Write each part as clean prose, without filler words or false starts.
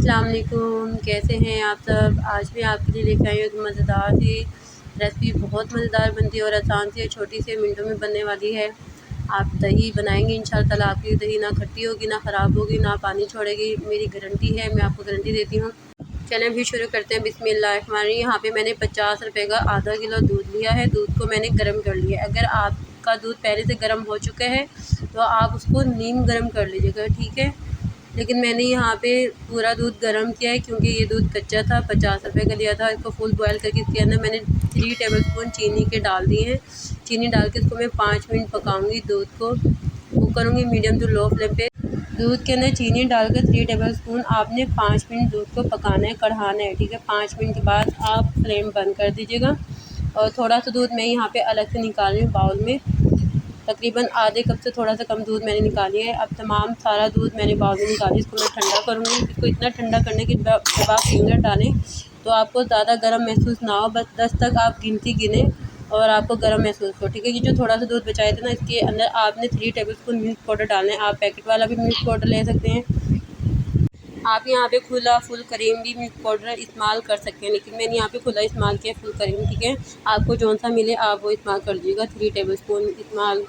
अस्सलाम वालेकुम, कैसे हैं आप सब। आज मैं आपके लिए लेकर आई हूँ एक मज़ेदार सी रेसिपी। बहुत मज़ेदार बनती है और आसान सी है, छोटी सी मिनटों में बनने वाली है। आप दही बनाएंगे इंशाअल्लाह ताला, आपकी दही ना खट्टी होगी, ना ख़राब होगी, ना पानी छोड़ेगी, मेरी गारंटी है, मैं आपको गारंटी देती हूँ। चलें भी शुरू करते हैं। बिस्मिल्लाहिर्रहमानिर्रहीम। यहाँ पे मैंने 50 रुपये का आधा किलो दूध लिया है। दूध को मैंने गर्म कर लिया है। अगर आपका दूध पहले से गर्म हो चुका है तो आप उसको नीम गर्म कर लीजिएगा, ठीक है। लेकिन मैंने यहाँ पे पूरा दूध गर्म किया है क्योंकि ये दूध कच्चा था। 50 रुपये का लिया था। इसको फुल बॉयल करके इसके अंदर मैंने 3 टेबलस्पून चीनी के डाल दिए हैं। चीनी डाल के इसको मैं 5 मिनट पकाऊंगी। दूध को कुक करूँगी मीडियम टू लो फ्लेम पे। दूध के अंदर चीनी डालकर 3 टेबलस्पून आपने 5 मिनट दूध को पकाना है, कढ़ाना है, ठीक है। 5 मिनट के बाद आप फ्लेम बंद कर दीजिएगा। और थोड़ा सा दूध मैं यहाँ पे अलग से निकाल रही हूँ बाउल में। तकरीबन आधे कप से थोड़ा सा कम दूध मैंने निकाली है। अब तमाम सारा दूध मैंने बाउल में निकाली, इसको मैं ठंडा करूँगी। इसको इतना ठंडा करने के बाद जब आप फिंगर डालें तो आपको ज़्यादा गर्म महसूस ना हो, बस 10 तक आप गिनती गिने और आपको गर्म महसूस हो, ठीक है। ये जो थोड़ा सा दूध बचाए थे ना, इसके अंदर आपने 3 टेबलस्पून मिल्क पाउडर डालना है। आप पैकेट वाला भी मिल्क पाउडर ले सकते हैं। आप यहाँ पे खुला फुल क्रीम भी मिल्क पाउडर इस्तेमाल कर सकते हैं, लेकिन मैंने यहाँ पे खुला इस्तेमाल किया फुल क्रीम, ठीक है। आपको जौन सा मिले आप वो इस्तेमाल कर लीजिएगा। 3 टेबलस्पून इस्तेमाल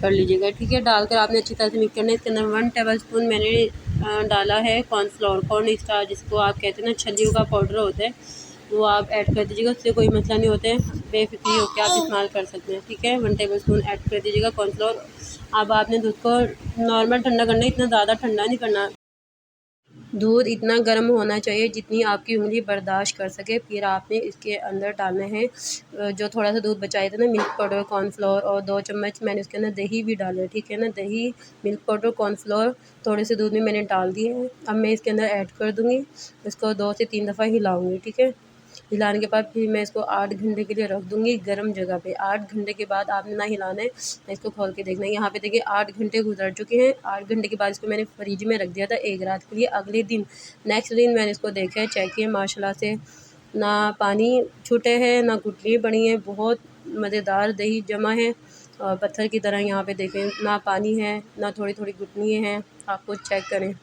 कर लीजिएगा, ठीक है। डालकर आपने अच्छी तरह से मिक्स करना है। इसके अंदर 1 टेबलस्पून मैंने डाला है कॉर्नफ्लोर, कॉर्न स्टार जिसको आप कहते हैं ना, छलियों का पाउडर होता है, वो आप ऐड कर दीजिएगा। उससे कोई मसला नहीं होता है, बेफिक्री होकर आप इस्तेमाल कर सकते हैं, ठीक है। 1 टेबलस्पून ऐड कर दीजिएगा कॉर्नफ्लोर। अब आपने दूध को नॉर्मल ठंडा करना है, इतना ज़्यादा ठंडा नहीं करना। दूध इतना गर्म होना चाहिए जितनी आपकी उंगली बर्दाश्त कर सके। फिर आपने इसके अंदर डालना है जो थोड़ा सा दूध बचाए थे ना, मिल्क पाउडर, कॉर्नफ्लोर, और 2 चम्मच मैंने उसके अंदर दही भी डाला है, ठीक है ना। दही, मिल्क पाउडर, कॉर्नफ्लोर थोड़े से दूध में मैंने डाल दिए हैं। अब मैं इसके अंदर ऐड कर दूँगी। इसको 2 से 3 दफ़ा हिलाऊँगी, ठीक है। हिलाने के बाद फिर मैं इसको 8 घंटे के लिए रख दूँगी गर्म जगह पे। 8 घंटे के बाद आपने ना हिलाना है, ना इसको खोल के देखना है। यहाँ पे देखिए 8 घंटे गुजर चुके हैं। 8 घंटे के बाद इसको मैंने फ्रिज में रख दिया था एक रात के लिए। अगले दिन नेक्स्ट दिन मैंने इसको देखा है, चेक किया, माशाल्लाह से ना पानी छूटे हैं, ना गुठलियाँ पड़ी हैं। बहुत मज़ेदार दही जमा है और पत्थर की तरह। यहाँ पे देखें, ना पानी है, ना थोड़ी-थोड़ी गुठलियाँ हैं। आप खुद चेक करें।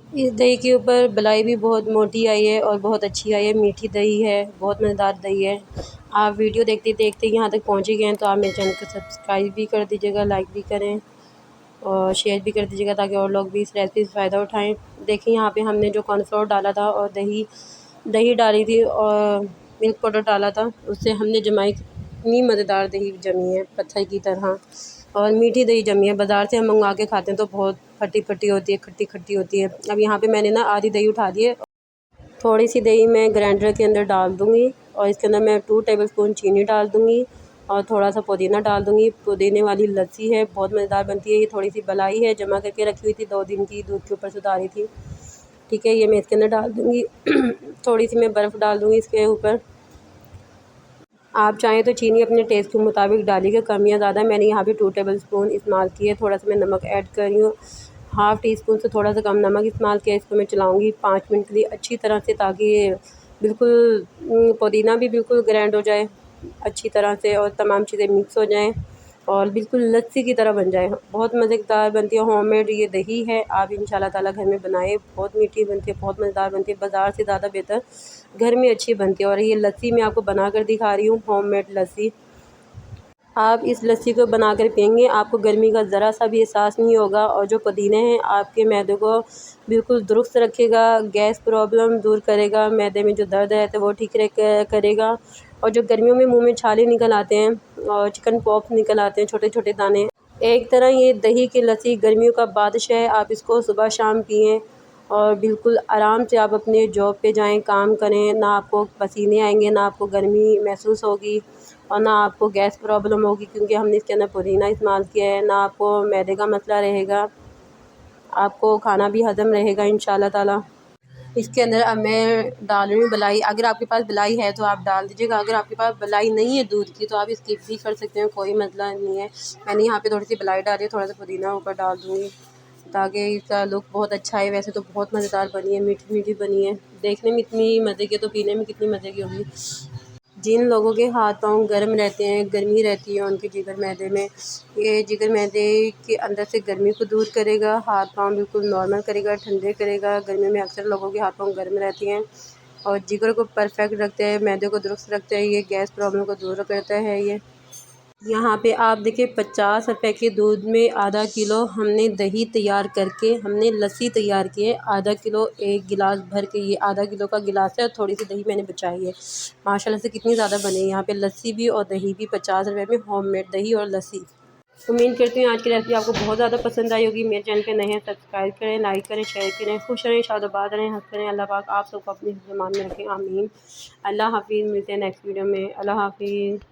इस दही के ऊपर बलाई भी बहुत मोटी आई है और बहुत अच्छी आई है। मीठी दही है, बहुत मज़ेदार दही है। आप वीडियो देखते देखते यहाँ तक पहुँच गए हैं तो आप मेरे चैनल को सब्सक्राइब भी कर दीजिएगा, लाइक भी करें और शेयर भी कर दीजिएगा ताकि और लोग भी इस रेसिपी से फ़ायदा उठाएं। देखिए यहाँ पे हमने जो कॉर्नफ्लोर डाला था और दही दही डाली थी और मिल्क पाउडर डाला था, उससे हमने जमाई। इतनी मज़ेदार दही जमी है पत्थर की तरह और मीठी दही जमी है। बाज़ार से हम मंगवा के खाते हैं तो बहुत फटी-फटी होती है, खट्टी-खट्टी होती है। अब यहाँ पे मैंने ना आधी दही उठा दी है। थोड़ी सी दही मैं ग्राइंडर के अंदर डाल दूँगी और इसके अंदर मैं 2 टेबलस्पून चीनी डाल दूँगी और थोड़ा सा पुदीना डाल दूँगी। पुदीने वाली लस्सी है, बहुत मज़ेदार बनती है। ये थोड़ी सी बलाई है, जमा करके रखी हुई थी 2 दिन की, दूध के ऊपर से उतारी थी, ठीक है। ये मैं इसके अंदर डाल दूँगी। थोड़ी सी मैं बर्फ़ डाल दूँगी इसके ऊपर। आप चाहें तो चीनी अपने टेस्ट के मुताबिक डालिएगा, कम या ज़्यादा। मैंने यहाँ पे 2 टेबलस्पून इस्तेमाल किए। थोड़ा सा मैं नमक ऐड कर रही हूँ, हाफ़ टी स्पून से थोड़ा सा कम नमक इस्तेमाल किया। इसको मैं चलाऊँगी 5 मिनट के लिए अच्छी तरह से, ताकि ये बिल्कुल पुदीना भी बिल्कुल ग्राइंड हो जाए अच्छी तरह से और तमाम चीज़ें मिक्स हो जाएँ और बिल्कुल लस्सी की तरह बन जाए। बहुत मज़ेदार बनती है। होममेड ये दही है, आप इंशाल्लाह ताला घर में बनाएँ। बहुत मीठी बनती है, बहुत मज़ेदार बनती है, बाज़ार से ज़्यादा बेहतर घर में अच्छी बनती है। और ये लस्सी मैं आपको बना कर दिखा रही हूँ, होममेड लस्सी। आप इस लस्सी को बनाकर पिएंगे, आपको गर्मी का ज़रा सा भी एहसास नहीं होगा। और जो पुदीने हैं आपके मैदे को बिल्कुल दुरुस्त रखेगा, गैस प्रॉब्लम दूर करेगा, मैदे में जो दर्द रहता है वो ठीक करेगा। और जो गर्मियों में मुंह में छाले निकल आते हैं और चिकन पॉक्स निकल आते हैं, छोटे छोटे दाने, एक तरह ये दही की लस्सी गर्मियों का बादशाह है। आप इसको सुबह शाम पिएँ और बिल्कुल आराम से आप अपने जॉब पे जाएँ, काम करें, ना आपको पसीने आएंगे, ना आपको गर्मी महसूस होगी और ना आपको गैस प्रॉब्लम होगी, क्योंकि हमने इसके अंदर पुदीना इस्तेमाल किया है। ना आपको मैदे का मसला रहेगा, आपको खाना भी हज़म रहेगा इंशाल्लाह ताला। इसके अंदर अब मैं डाल रही हूँ बलाई। अगर आपके पास बलाई है तो आप डाल दीजिएगा, अगर आपके पास बलाई नहीं है दूध की तो आप स्किप भी कर सकते हैं, कोई मसला नहीं है। मैंने यहाँ पे थोड़ी सी बलाई डाली है, थोड़ा सा पुदीना ऊपर डाल दूँगी ताकि इसका लुक बहुत अच्छा है। वैसे तो बहुत मज़ेदार बनी है, मीठी मीठी बनी है, देखने में इतनी मज़े की तो पीने में कितनी मज़े की होगी। जिन लोगों के हाथ पाँव गर्म रहते हैं, गर्मी रहती है उनके जिगर मैदे में, ये जिगर मैदे के अंदर से गर्मी को दूर करेगा, हाथ पाँव बिल्कुल नॉर्मल करेगा, ठंडे करेगा। गर्मी में अक्सर लोगों के हाथ पाँव गर्म रहती हैं और जिगर को परफेक्ट रखता है, मैदे को दुरुस्त रखता है, ये गैस प्रॉब्लम को दूर करता है। ये यहाँ पे आप देखिए 50 रुपए के दूध में आधा किलो हमने दही तैयार करके हमने लस्सी तैयार की है। आधा किलो एक गिलास भर के, ये आधा किलो का गिलास है और थोड़ी सी दही मैंने बचाई है। माशाल्लाह से कितनी ज़्यादा बनी। यहाँ पे लस्सी भी और दही भी 50 रुपए में, होममेड दही और लस्सी। उम्मीद करती हूँ आज की रेसिपी आपको बहुत ज़्यादा पसंद आई होगी। मेरे चैनल पे नए हैं, सब्सक्राइब करें, लाइक करें, शेयर करें। खुश रहें, शादोबाद रहें, हंस करें। अल्लाह पाक आप सबको अपनी ज़बान में रखें, आमीन। अल्लाह हाफिज़। मिलते हैं नेक्स्ट वीडियो में। अल्लाह हाफिज़।